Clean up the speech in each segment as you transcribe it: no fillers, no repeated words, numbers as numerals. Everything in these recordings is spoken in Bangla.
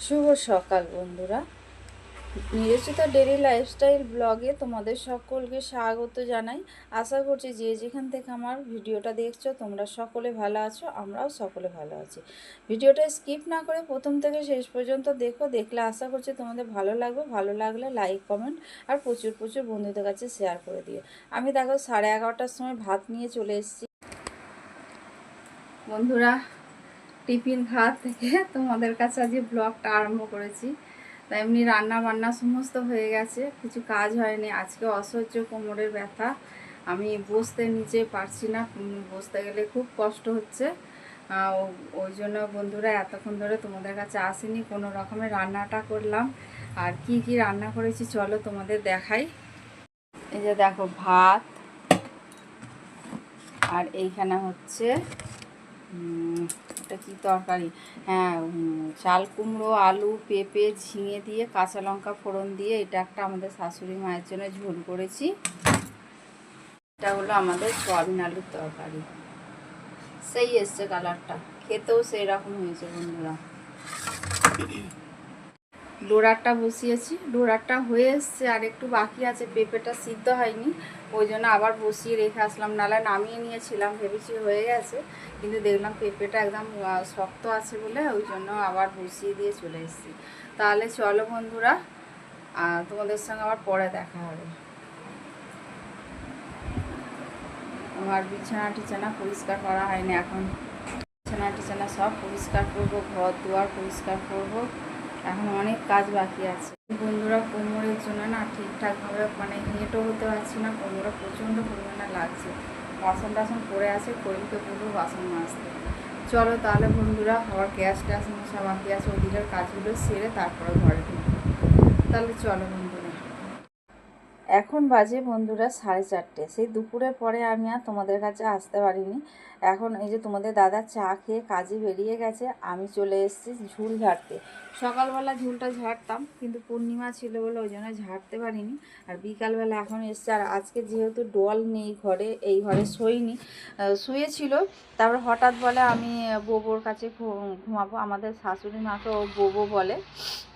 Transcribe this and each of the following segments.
শুভ সকাল বন্ধুরা, নিরচিত ডেইলি লাইফস্টাইল ব্লগে তোমাদের সকলকে স্বাগত জানাই। আশা করছি যে যেখান থেকে আমার ভিডিওটা দেখছো তোমরা সকলে ভালো আছো, আমরাও সকলে ভালো আছি। ভিডিওটা স্কিপ না করে প্রথম থেকে শেষ পর্যন্ত দেখলে আশা করছি তোমাদের ভালো লাগবে। ভালো লাগলে লাইক কমেন্ট আর প্রচুর প্রচুর বন্ধুদের কাছে শেয়ার করে দিও। আমি দেখো 11:30টার সময় ভাত নিয়ে চলে এসেছি বন্ধুরা। টিফিন খাওয়া থেকে তোমাদের কাছে আজকে ব্লগটা আরম্ভ করেছি। তাই এমনি রান্না বান্না সমস্ত হয়ে গেছে, কিছু কাজ হয়নি। আজকে অসহ্য কোমরের ব্যথা, আমি বসতে নিচে পারছি না, বসতে গেলে খুব কষ্ট হচ্ছে। ওই জন্য বন্ধুরা এতক্ষণ ধরে তোমাদের কাছে আসিনি, কোনো রকমের রান্নাটা করলাম। আর কি কি রান্না করেছি চলো তোমাদের দেখাই। এই যে দেখো ভাত, আর এইখানে হচ্ছে এটা কি তরকারি, হ্যাঁ চাল কুমড়ো, আলু, পেঁপে, ঝিঙে দিয়ে কাঁচা লঙ্কা ফোড়ন দিয়ে এটা একটা আমাদের শাশুড়ি মায়ের জন্য ঝোল করেছি। এটা হলো আমাদের সয়াবিন আলুর তরকারি। সেই এসছে কালারটা, খেতেও সেই রকম হয়েছে বন্ধুরা। ডোরাটা বসিয়েছি, ডোরাটা হয়ে এসছে, আর একটু বাকি আছে, পেঁপেটা সিদ্ধ হয়নি, ওই জন্য আবার বসিয়ে রেখে আসলাম। নাহলে নামিয়ে নিয়েছিলাম, ভেবেছি হয়ে গেছে, কিন্তু দেখলাম পেঁপেটা একদম শক্ত আছে বলে ওই জন্য আবার বসিয়ে দিয়ে চলে এসেছি। তাহলে চলো বন্ধুরা, তোমাদের সঙ্গে আবার পরে দেখা হবে। আমার বিছানা টিছানা পরিষ্কার করা হয়নি, এখন বিছানা টিছানা সব পরিষ্কার করবো, ঘর দুয়ার পরিষ্কার করবো, এখন অনেক কাজ বাকি আছে বন্ধুরা। কোমরের জন্য না ঠিকঠাকভাবে মানে হেঁটও হতে পারছি না, কোমরে প্রচণ্ড পরিমাণে লাগছে। বাসন টাসন পড়ে আছে, করিতে পুরো বাসন মাজতে। চলো তাহলে বন্ধুরা, আবার গ্যাস ট্যাস মশা বাকি আছে, ওদিকের কাজগুলো সেরে তারপরে ঘরে ঢুকবো। তাহলে চলো বন্ধুরা, এখন বাজে বন্ধুরা 4:30। সেই দুপুরের পরে আমি আর তোমাদের কাছে আসতে পারিনি। এখন এই যে তোমাদের দাদা চা খেয়ে কাজে বেরিয়ে গেছে, আমি চলে এসেছি ঝুল ঝাড়তে। সকালবেলা ঝুলটা ঝাড়তাম, কিন্তু পূর্ণিমা ছিল বলে ওই জন্য ঝাড়তে পারিনি। আর বিকালবেলা এখন এসছে, আর আজকে যেহেতু ডল নেই ঘরে, এই ঘরে শোয়নি, শুয়েছিল। তারপর হঠাৎ বলে আমি বোবোর কাছে ঘুমাবো, আমাদের শাশুড়ি মাকে ও বোবো বলে,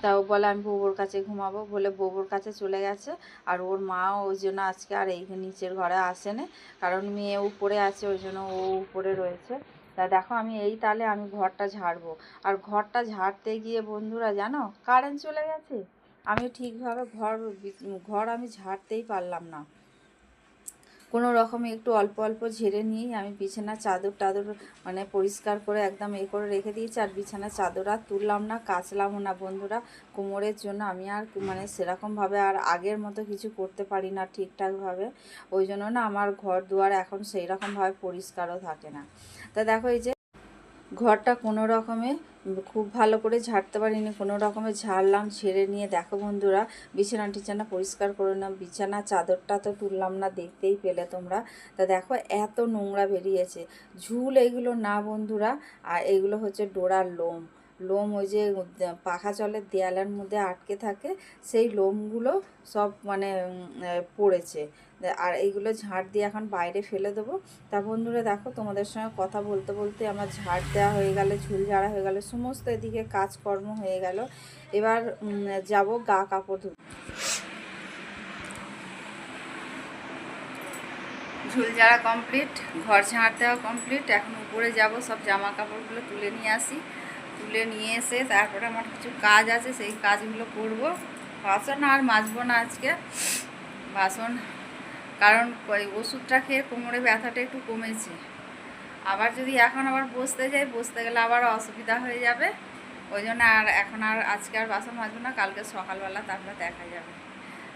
তাও বলে আমি বোবোর কাছে ঘুমাবো বলে বোবোর কাছে চলে গেছে। আর ওর মা ওই জন্য আজকে আর এই নিচের ঘরে আসেনি, কারণ মেয়ে উপরে আছে, ওই জন্য ও উপরে রয়েছে। তা দেখো আমি তাহলে আমি ঘরটা ঝাড়বো। আর ঘরটা ঝাড়তে গিয়ে বন্ধুরা জানো কারেন্ট চলে গেছে, আমি ঠিকভাবে ঘর আমি ঝাড়তেই পারলাম না। কোনো রকমে একটু অল্প অল্প ঝেড়ে নিয়েই আমি বিছানার চাদর টাদর মানে পরিষ্কার করে একদম করে রেখে দিয়েছি। আর বিছানার চাদর আর তুললাম না, কাচলামও না বন্ধুরা। কোমরের জন্য আমি আর মানে সেরকমভাবে আর আগের মতো কিছু করতে পারি না ঠিকঠাকভাবে, ওই জন্য না আমার ঘর দুয়ার এখন সেই রকমভাবে পরিষ্কারও থাকে না। তা দেখো এই যে ঘরটা কোনো রকমে খুব ভালো করে ঝাড়তে পারিনি, কোনো রকমে ঝাড়লাম, ঝেড়ে নিয়ে দেখো বন্ধুরা বিছানা টিছানা পরিষ্কার করে নাম, বিছানা চাদরটা তো তুললাম না, দেখতেই পেলে তোমরা। তা দেখো এত নোংরা বেরিয়েছে। ঝুল এগুলো না বন্ধুরা, আর এগুলো হচ্ছে ডোরার লোম। লোম ওই যে পাখা চলের দেয়ালের মধ্যে আটকে থাকে, সেই লোমগুলো সব মানে পড়েছে। আর এইগুলো ঝাড় দিয়ে এখন বাইরে ফেলে দেবো। তা বন্ধুরা দেখো তোমাদের সঙ্গে কথা বলতে বলতে আমার ঝাড় দেওয়া হয়ে গেল, ঝুল ঝাড়া হয়ে গেল, সমস্ত এদিকে কাজকর্ম হয়ে গেল। এবার যাব গা কাপড় ধুতে। ঝুল ঝাড়া কমপ্লিট, ঘর ঝাড় দেওয়া কমপ্লিট, এখন উপরে যাব সব জামা কাপড়গুলো তুলে নিয়ে আসি। তুলে নিয়ে এসে তারপরে আমার কিছু কাজ আছে, সেই কাজগুলো করব। বাসন আর মাজবো না আজকে বাসন, কারণ ওই ওষুধটা খেয়ে কোমরে ব্যথাটা একটু কমেছে। আবার যদি এখন আবার বসতে যাই, বসতে গেলে আবার অসুবিধা হয়ে যাবে, ওই জন্য আর এখন আর আজকে আর বাসন মাজবো না, কালকে সকালবেলা তারপরে দেখা যাবে।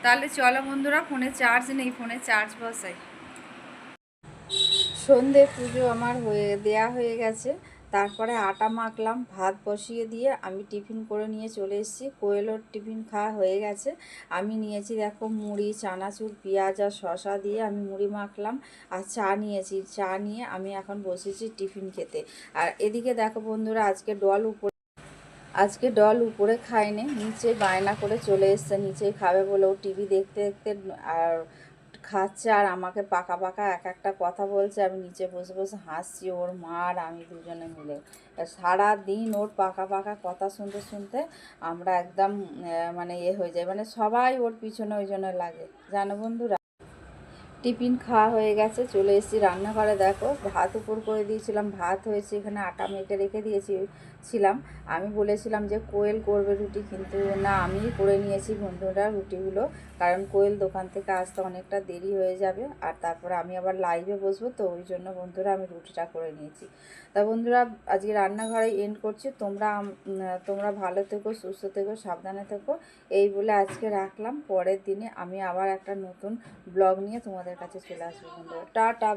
তাহলে চলো বন্ধুরা, ফোনে চার্জ নেই, ফোনে চার্জ বসাই। সন্ধে পুজো আমার দেয়া হয়ে গেছে। তারপরে আটা মাখলাম, ভাত বসিয়ে দিয়ে আমি টিফিন করে নিয়ে চলে এসেছি। কোয়েলের টিফিন খাওয়া হয়ে গেছে। আমি নিয়েছি দেখো মুড়ি, চানাচুর, পেঁয়াজ আর শসা দিয়ে আমি মুড়ি মাখলাম, আর চা নিয়েছি। চা নিয়ে আমি এখন বসেছি টিফিন খেতে। আর এদিকে দেখো বন্ধুরা, আজকে ডল উপরে খায়নি, নিচে বায়না করে চলে এসছে, নিচেই খাবে বলে ও টিভি দেখতে দেখতে আর খাচ্ছে আর আমাকে পাকা পাকা এক একটা কথা বলছে। আমি নিচে বসে বসে হাসছি, ওর মা আর আমি দুজনে মিলে। সারা দিন ওর পাকা পাকা কথা শুনতে শুনতে আমরা একদম মানে হয়ে যায়, মানে সবাই ওর পিছনে ওই জন্য লাগে, জানো বন্ধুরা। টিফিন খাওয়া হয়ে গেছে, চলে এসেছি রান্নাঘরে। দেখো ভাত উপর করে দিয়েছিলাম, ভাত হয়েছে, এখানে আটা মেখে রেখে দিয়েছিলাম। আমি বলেছিলাম যে কোয়েল করবে রুটি, কিন্তু না, আমিই করে নিয়েছি বন্ধুরা রুটিগুলো, কারণ কোয়েল দোকান থেকে আসতে অনেকটা দেরি হয়ে যাবে, আর তারপরে আমি আবার লাইভে বসবো, তো ওই জন্য বন্ধুরা আমি রুটিটা করে নিয়েছি। তা বন্ধুরা আজকে রান্নাঘরে এন্ড করছি। তোমরা ভালো থেকো, সুস্থ থেকো, সাবধানে থেকো, এই বলে আজকে রাখলাম। পরের দিনে আমি আবার একটা নতুন ব্লগ নিয়ে তোমাদের কাছে চলে আসবো বন্ধুরা। টাটা।